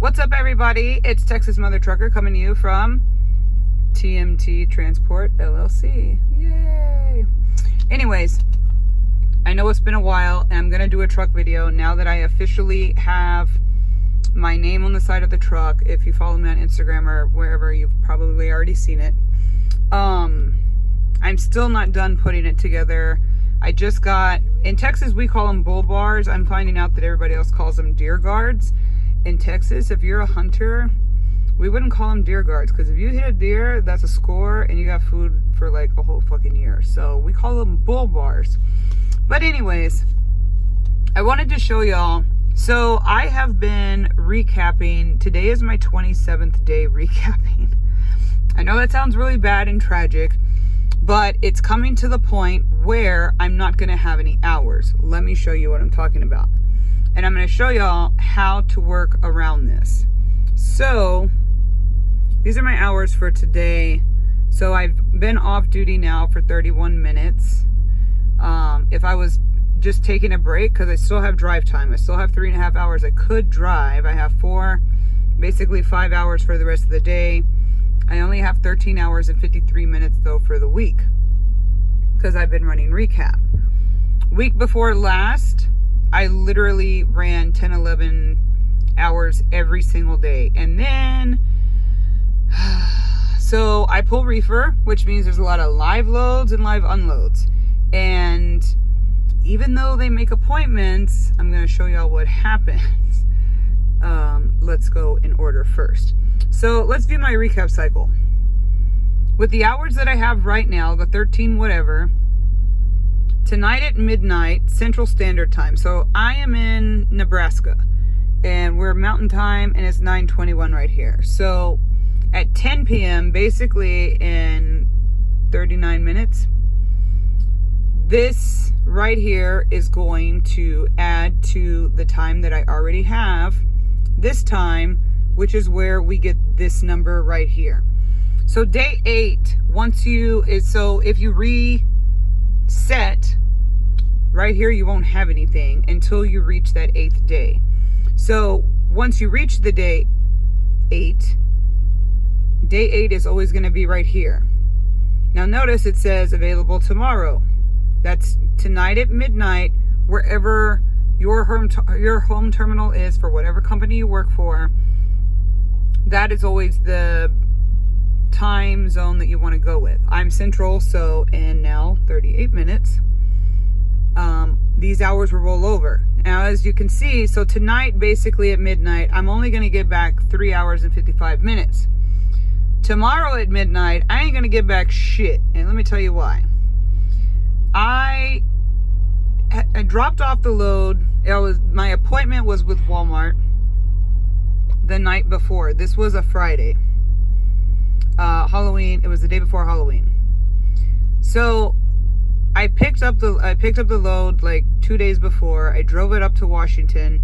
What's up, everybody? It's Texas Mother Trucker coming to you from TMT Transport LLC. Yay! Anyways, I know it's been a while, and I'm going to do a truck video now that I officially have my name on the side of the truck. If you follow me on Instagram or wherever, you've probably already seen it. I'm still not done putting it together. I just got, in Texas we call them bull bars. I'm finding out that everybody else calls them deer guards. In Texas, if you're a hunter, we wouldn't call them deer guards, because if you hit a deer, that's a score and you got food for like a whole fucking year. So we call them bull bars. But anyways, I wanted to show y'all. So I have been recapping. Today is my 27th day recapping. I know that sounds really bad and tragic, but it's coming to the point where I'm not going to have any hours. Let me show you what I'm talking about. And I'm going to show y'all how to work around this. So these are my hours for today. So I've been off duty now for 31 minutes. If I was just taking a break, because I still have drive time, I still have 3.5 hours I could drive. I have basically 5 hours for the rest of the day. I only have 13 hours and 53 minutes though for the week, because I've been running recap. Week before last, I literally ran 10, 11 hours every single day. And then, so I pull reefer, which means there's a lot of live loads and live unloads. And even though they make appointments, I'm going to show y'all what happens. Let's go in order first. So let's view my recap cycle. With the hours that I have right now, the 13 whatever, tonight at midnight, Central Standard Time. So I am in Nebraska, and we're Mountain Time, and it's 9:21 right here. So at 10 p.m., basically in 39 minutes, this right here is going to add to the time that I already have this time, which is where we get this number right here. So day 8, if you reset right here, you won't have anything until you reach that 8th day. So once you reach the day 8 is always going to be right here. Now notice it says available tomorrow. That's tonight at midnight, wherever your home terminal is for whatever company you work for. That is always the time zone that you want to go with. I'm Central, so in now 38 minutes, these hours will roll over. Now, as you can see, so tonight, basically at midnight, I'm only going to get back 3 hours and 55 minutes. Tomorrow at midnight, I ain't going to get back shit. And let me tell you why. I dropped off the load. My appointment was with Walmart the night before. This was a Friday. Halloween. It was the day before Halloween. So I picked up the load like 2 days before. I drove it up to Washington.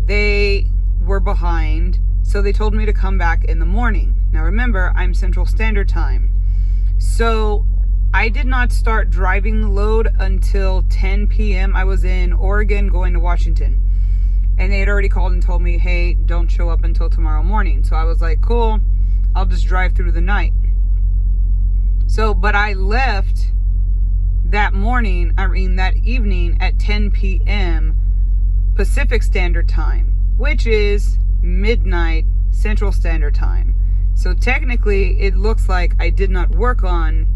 They were behind, so they told me to come back in the morning. Now remember, I'm Central Standard Time. So I did not start driving the load until 10 p.m. I was in Oregon going to Washington. And they had already called and told me, hey, don't show up until tomorrow morning. So I was like, cool, I'll just drive through the night. So, but I left that evening at 10 p.m. Pacific Standard Time, which is midnight Central Standard Time. So technically, it looks like I did not work on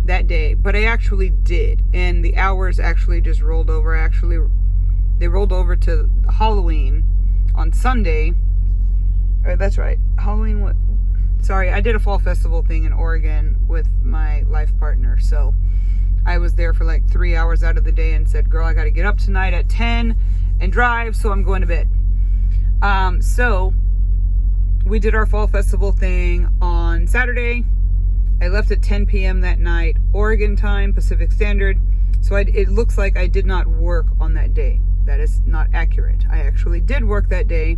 that day, but I actually did. And the hours actually just rolled over. They rolled over to Halloween on Sunday. That's right. Halloween. Sorry, I did a fall festival thing in Oregon with my life partner. So I was there for like 3 hours out of the day and said, girl, I got to get up tonight at 10 and drive. So I'm going to bed. So we did our fall festival thing on Saturday. I left at 10 p.m. that night, Oregon time, Pacific Standard. So it looks like I did not work on that day. That is not accurate. I actually did work that day.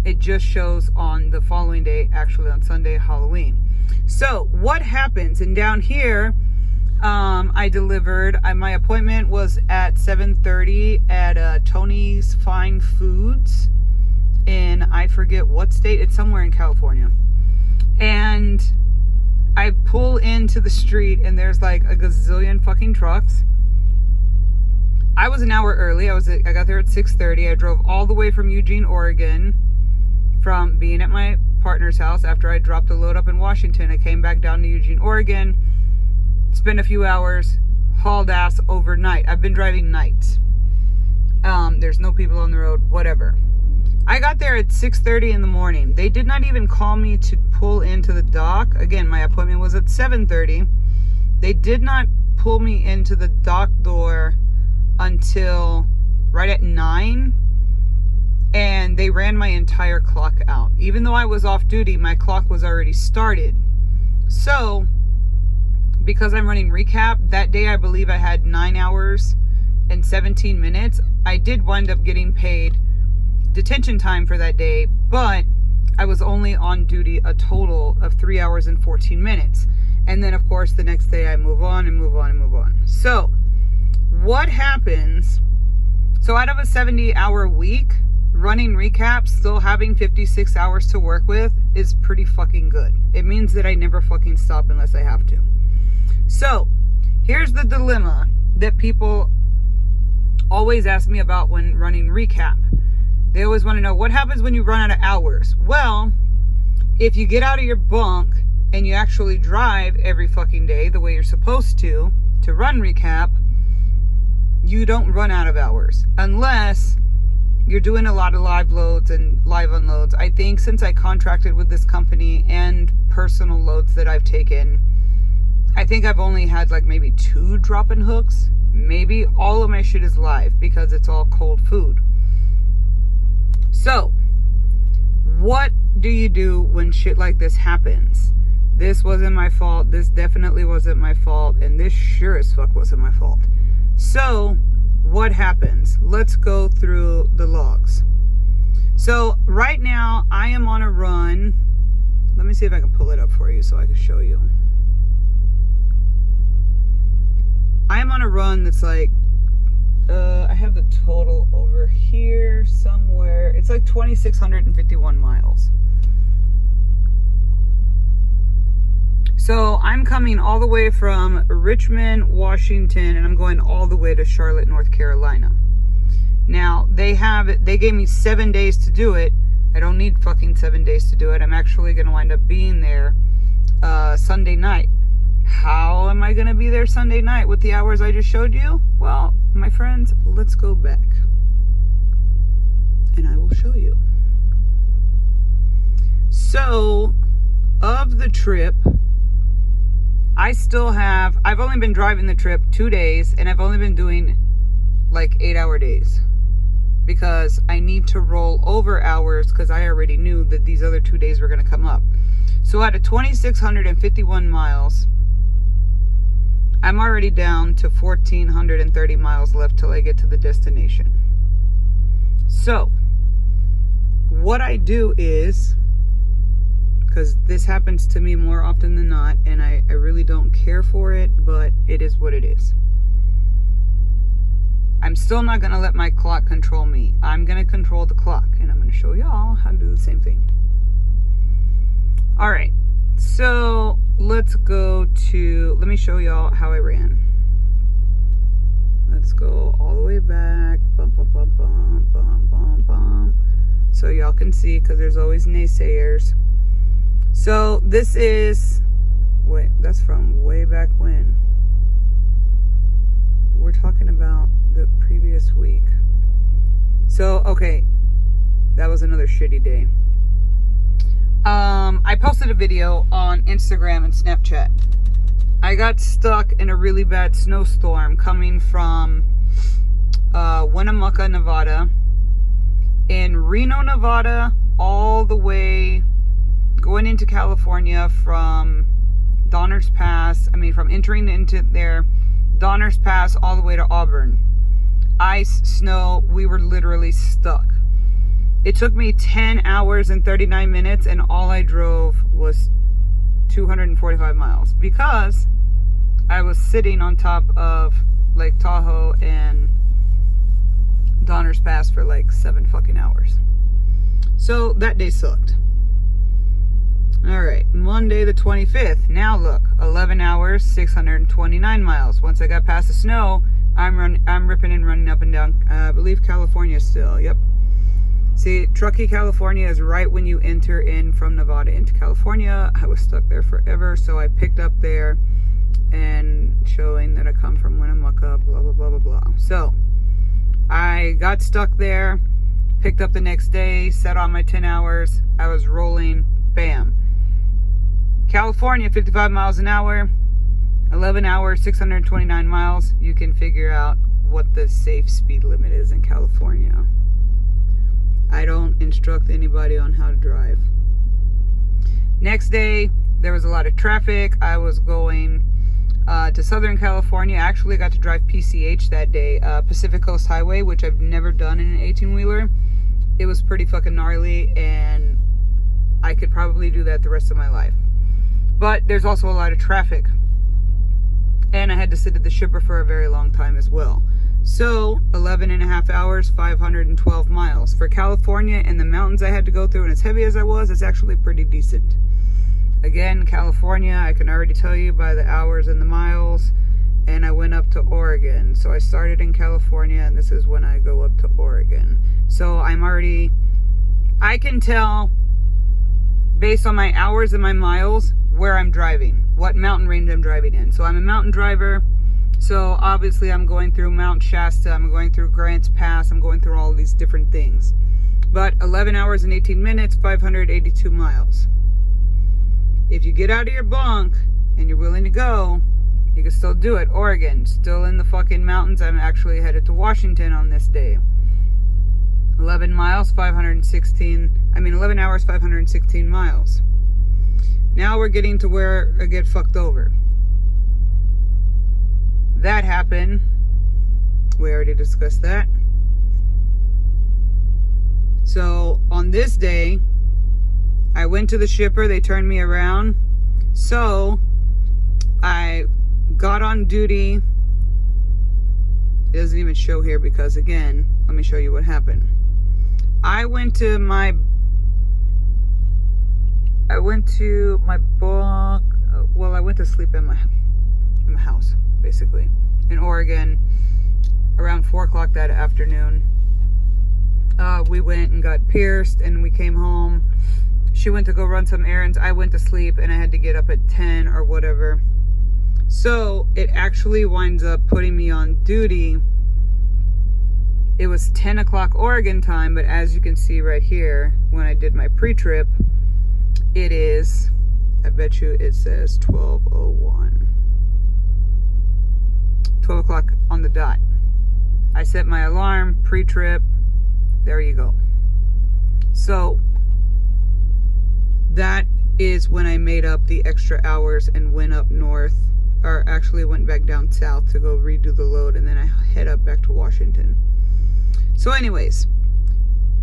It just shows on the following day, actually on Sunday, Halloween. So what happens? And down here, I delivered. My appointment was at 7:30 at Tony's Fine Foods in in, I forget what state, it's somewhere in California. And I pull into the street and there's like a gazillion fucking trucks. I was an hour early. I got there at 6:30. I drove all the way from Eugene, Oregon, from being at my partner's house after I dropped a load up in Washington. I came back down to Eugene, Oregon, spent a few hours, hauled ass overnight. I've been driving nights. There's no people on the road, whatever. I got there at 6:30 in the morning. They did not even call me to pull into the dock. Again, my appointment was at 7:30. They did not pull me into the dock door until right at 9. And they ran my entire clock out. Even though I was off duty, my clock was already started. So, because I'm running recap, that day I believe I had 9 hours and 17 minutes. I did wind up getting paid detention time for that day, but I was only on duty a total of 3 hours and 14 minutes. And then, of course, the next day I move on and move on and move on. So, what happens? So, out of a 70-hour week, running recap, still having 56 hours to work with is pretty fucking good. It means that I never fucking stop unless I have to. So, here's the dilemma that people always ask me about when running recap. They always want to know, what happens when you run out of hours? Well, if you get out of your bunk and you actually drive every fucking day the way you're supposed to run recap, you don't run out of hours. Unless you're doing a lot of live loads and live unloads. I think since I contracted with this company and personal loads that I've taken, I think I've only had like maybe 2 drop-in hooks. Maybe all of my shit is live because it's all cold food. So, what do you do when shit like this happens? This wasn't my fault. This definitely wasn't my fault. And this sure as fuck wasn't my fault. So, what happens? Let's go through the logs. So, right now, I am on a run. Let me see if I can pull it up for you so I can show you. I am on a run that's like, I have the total over here somewhere. It's like 2,651 miles. So I'm coming all the way from Richmond, Washington, and I'm going all the way to Charlotte, North Carolina. Now, they gave me 7 days to do it. I don't need fucking 7 days to do it. I'm actually going to wind up being there Sunday night. How am I going to be there Sunday night with the hours I just showed you? Well, my friends, let's go back. And I will show you. So, of the trip, I've only been driving the trip 2 days, and I've only been doing like 8-hour days. Because I need to roll over hours because I already knew that these other 2 days were going to come up. So out of 2,651 miles, I'm already down to 1,430 miles left till I get to the destination. So, what I do is, because this happens to me more often than not, and I really don't care for it, but it is what it is. I'm still not going to let my clock control me. I'm going to control the clock, and I'm going to show y'all how to do the same thing. All right. So let's go to, let me show y'all how I ran. Let's go all the way back. Bump, bump, bump, bump, bump, bump, bump. So y'all can see, because there's always naysayers. So this is, wait, that's from way back when. We're talking about the previous week. So, okay, that was another shitty day. I posted a video on Instagram and Snapchat. I got stuck in a really bad snowstorm coming from Winnemucca, Nevada, in Reno, Nevada, all the way going into California from Donner's Pass. From entering into there, Donner's Pass all the way to Auburn. Ice, snow, we were literally stuck. It took me 10 hours and 39 minutes, and all I drove was 245 miles because I was sitting on top of Lake Tahoe and Donner's Pass for like 7 fucking hours. So that day sucked. All right, Monday the 25th. Now look, 11 hours, 629 miles. Once I got past the snow, I'm ripping and running up and down, I believe California still. Yep. See, Truckee, California is right when you enter in from Nevada into California. I was stuck there forever, so I picked up there and showing that I come from Winnemucca, blah, blah, blah, blah, blah. So I got stuck there, picked up the next day, set on my 10 hours. I was rolling, bam. California, 55 miles an hour, 11 hours, 629 miles. You can figure out what the safe speed limit is in California. I don't instruct anybody on how to drive. Next day, there was a lot of traffic. I was going to Southern California. I actually got to drive PCH that day, Pacific Coast Highway, which I've never done in an 18-wheeler. It was pretty fucking gnarly, and I could probably do that the rest of my life. But there's also a lot of traffic. And I had to sit at the shipper for a very long time as well. So, 11 and a half hours, 512 miles. For California and the mountains I had to go through, and as heavy as I was, it's actually pretty decent. Again, California, I can already tell you by the hours and the miles. And I went up to Oregon. So I started in California, and this is when I go up to Oregon. So I can tell, based on my hours and my miles, where I'm driving, what mountain range I'm driving in. So I'm a mountain driver. So obviously I'm going through Mount Shasta, I'm going through Grants Pass, I'm going through all these different things. But 11 hours and 18 minutes, 582 miles. If you get out of your bunk and you're willing to go, you can still do it. Oregon, still in the fucking mountains. I'm actually headed to Washington on this day. 11 hours, 516 miles. Now we're getting to where I get fucked over. That happened. We already discussed that. So on this day, I went to the shipper. They turned me around. So I got on duty. It doesn't even show here because, again, let me show you what happened. I went to my bunk. Well, I went to sleep in my house, basically, in Oregon, around 4 o'clock that afternoon. We went and got pierced, and we came home. She went to go run some errands. I went to sleep, and I had to get up at 10 or whatever. So it actually winds up putting me on duty. It was 10 o'clock Oregon time, but as you can see right here, when I did my pre-trip, it is, I bet you it says 12:01. 12 o'clock on the dot. I set my alarm, pre-trip, there you go. So that is when I made up the extra hours and went up north, or actually went back down south to go redo the load, and then I head up back to Washington. So anyways,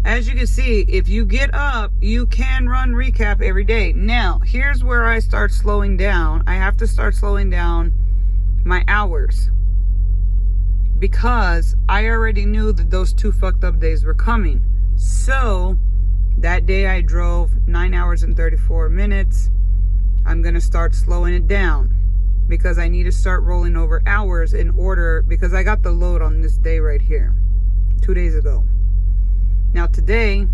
as you can see, if you get up, you can run recap every day. Now, here's where I start slowing down. I have to start slowing down my hours, because I already knew that those 2 fucked up days were coming. So that day I drove 9 hours and 34 minutes. I'm going to start slowing it down, because I need to start rolling over hours in order, because I got the load on this day right here 2 days ago. Now today,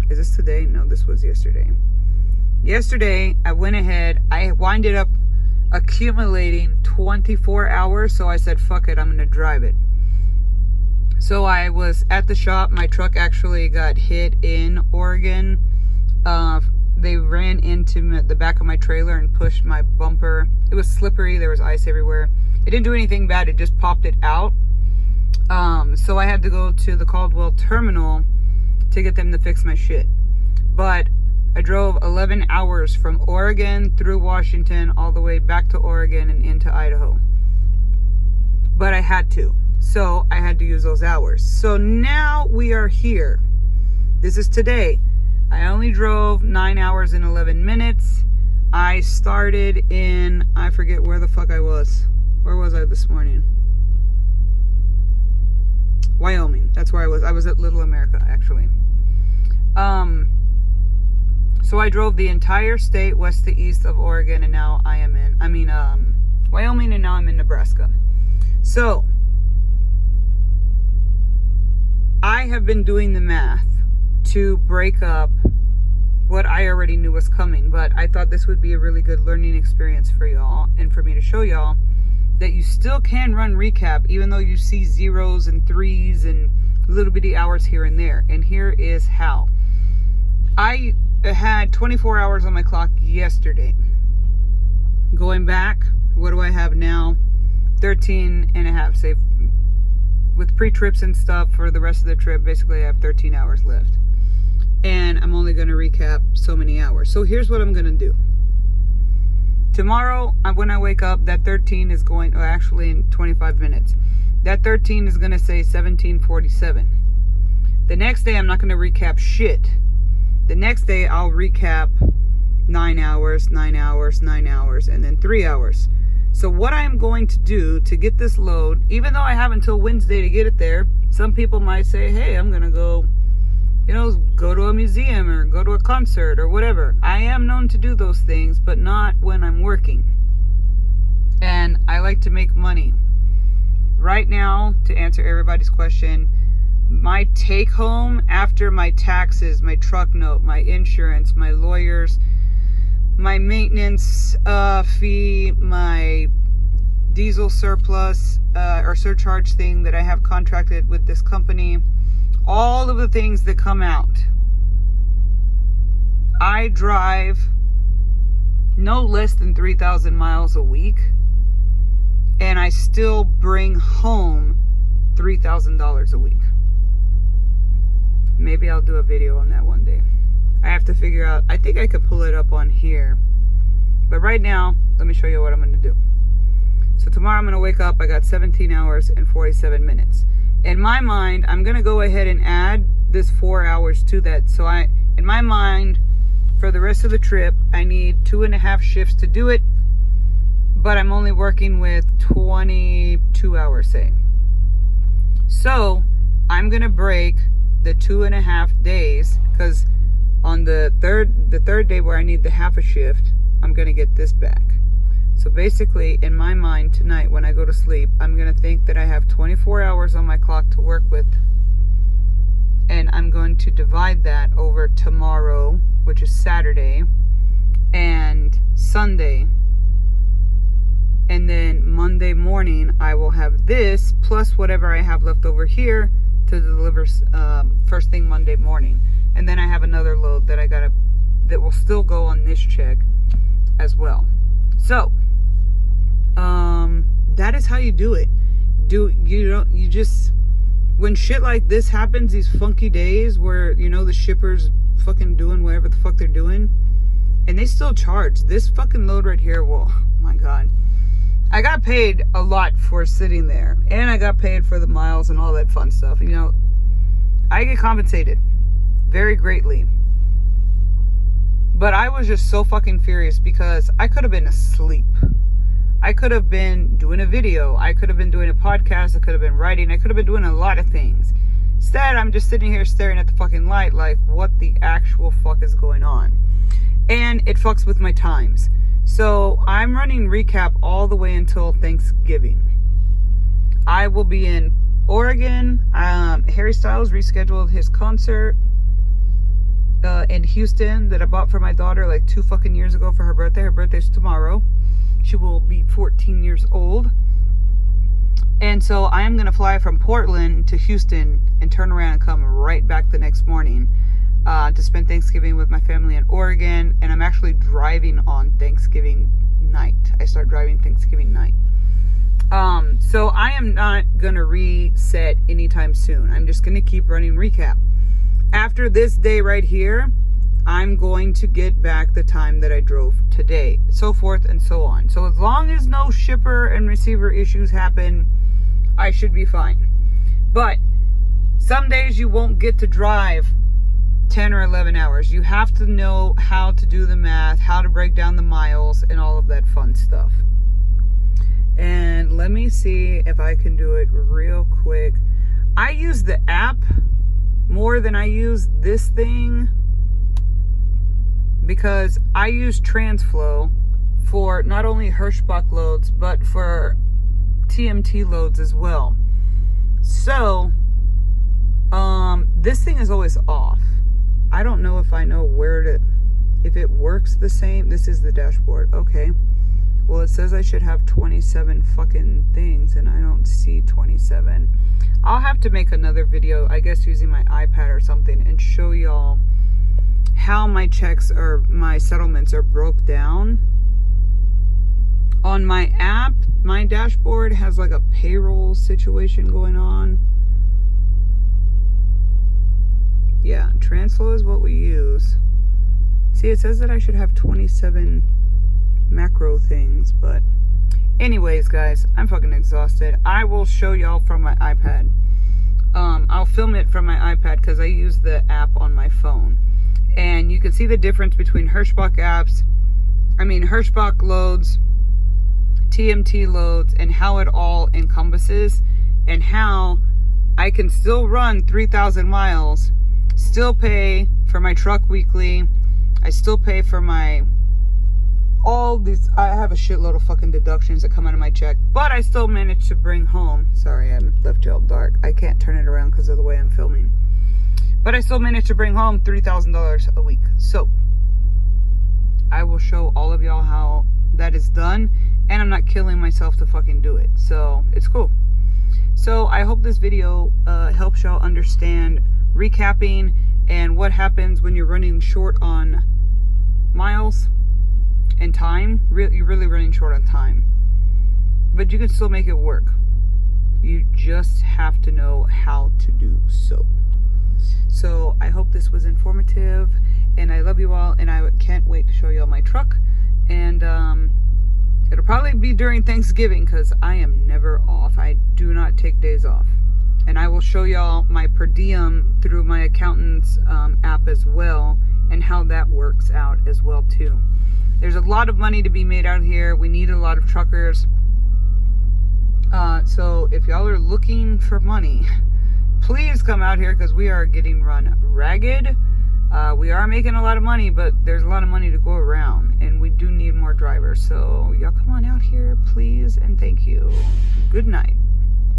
is this today? No, this was yesterday. Yesterday, I went ahead, I winded up accumulating 24 hours, so I said, fuck it, I'm going to drive it. So I was at the shop. My truck actually got hit in Oregon. They ran into the back of my trailer and pushed my bumper. It was slippery. There was ice everywhere. It didn't do anything bad. It just popped it out. So I had to go to the Caldwell terminal to get them to fix my shit. But I drove 11 hours from Oregon through Washington all the way back to Oregon and into Idaho. But I had to. So I had to use those hours. So now we are here. This is today. I only drove 9 hours and 11 minutes. I started in, I forget where the fuck I was. Where was I this morning? Wyoming. That's where I was. I was at Little America, actually. So I drove the entire state west to east of Oregon, and now Wyoming, and now I'm in Nebraska. So I have been doing the math to break up what I already knew was coming, but I thought this would be a really good learning experience for y'all and for me to show y'all that you still can run recap even though you see zeros and threes and little bitty hours here and there. And here is how. I had 24 hours on my clock yesterday. Going back, what do I have now? 13 and a half. Say, with pre-trips and stuff for the rest of the trip, basically I have 13 hours left. And I'm only going to recap so many hours. So here's what I'm going to do. Tomorrow, when I wake up, that 13 is going, actually in 25 minutes, that 13 is going to say 17:47. The next day, I'm not going to recap shit. The next day, I'll recap 9 hours, 9 hours, 9 hours, and then 3 hours. So what I'm going to do to get this load, even though I have until Wednesday to get it there, some people might say, hey, I'm going to go to a museum or go to a concert or whatever. I am known to do those things, but not when I'm working. And I like to make money. Right now, to answer everybody's question, my take home after my taxes, my truck note, my insurance, my lawyers, my maintenance fee, my diesel surplus or surcharge thing that I have contracted with this company, all of the things that come out. I drive no less than 3,000 miles a week, and I still bring home $3,000 a week. Maybe I'll do a video on that one day. I have to figure out, I think I could pull it up on here. But right now, let me show you what I'm going to do. So tomorrow I'm going to wake up, I got 17 hours and 47 minutes. In my mind, I'm going to go ahead and add this 4 hours to that. So in my mind, for the rest of the trip, I need 2.5 shifts to do it. But I'm only working with 22 hours, say. So I'm going to break the 2.5 days, because on the third day where I need the half a shift, I'm going to get this back. So basically, in my mind tonight when I go to sleep, I'm going to think that I have 24 hours on my clock to work with. And I'm going to divide that over tomorrow, which is Saturday, and Sunday. And then Monday morning, I will have this plus whatever I have left over here to deliver first thing Monday morning. And then I have another load that that will still go on this check as well. So that is how you do it. When shit like this happens, these funky days where the shipper's fucking doing whatever the fuck they're doing, and they still charge this fucking load right here. Well, oh my god, I got paid a lot for sitting there, and I got paid for the miles and all that fun stuff. I get compensated very greatly. But I was just so fucking furious because I could have been asleep. I could have been doing a video. I could have been doing a podcast. I could have been writing. I could have been doing a lot of things. Instead, I'm just sitting here staring at the fucking light like, what the actual fuck is going on? And it fucks with my times. So I'm running recap all the way until Thanksgiving. I will be in Oregon. Harry Styles rescheduled his concert in Houston that I bought for my daughter like 2 fucking years ago for her birthday. Her birthday's tomorrow. She will be 14 years old. And so I am going to fly from Portland to Houston and turn around and come right back the next morning to spend Thanksgiving with my family in Oregon. And I'm actually driving on Thanksgiving night. I start driving Thanksgiving night. So I am not going to reset anytime soon. I'm just going to keep running recap. After this day right here, I'm going to get back the time that I drove today, so forth and so on. So as long as no shipper and receiver issues happen, I should be fine. But some days you won't get to drive 10 or 11 hours. You have to know how to do the math, how to break down the miles, and all of that fun stuff. And let me see if I can do it real quick. I use the app more than I use this thing. because I use TransFlow for not only Hirschbach loads, but for TMT loads as well. So, this thing is always off. I don't know if I know if it works the same. This is the dashboard. Okay. Well, it says I should have 27 fucking things, and I don't see 27. I'll have to make another video, I guess using my iPad or something, and show y'all how my checks or my settlements are broke down. On my app, my dashboard has like a payroll situation going on. Yeah, TransFlow is what we use. See, it says that I should have 27 macro things, but anyways, guys, I'm fucking exhausted. I will show y'all from my iPad. I'll film it from my iPad because I use the app on my phone, and you can see the difference between Hirschbach loads, TMT loads, and how it all encompasses, and how I can still run 3,000 miles, still pay for my truck weekly. I still pay for I have a shitload of fucking deductions that come out of my check, but I still manage to bring home, sorry, I left y'all dark. I can't turn it around because of the way I'm filming. But I still managed to bring home $3,000 a week. So, I will show all of y'all how that is done, and I'm not killing myself to fucking do it. So, it's cool. So, I hope this video helps y'all understand recapping and what happens when you're running short on miles and time. You're really running short on time, but you can still make it work. You just have to know how to do so. So I hope this was informative, and I love you all, and I can't wait to show you all my truck. And it'll probably be during Thanksgiving because I am never off. I do not take days off. And I will show y'all my per diem through my accountant's app as well, and how that works out as well too. There's a lot of money to be made out here. We need a lot of truckers. So if y'all are looking for money, please come out here because we are getting run ragged. We are making a lot of money, but there's a lot of money to go around, and we do need more drivers. So y'all come on out here, please, and thank you. Good night.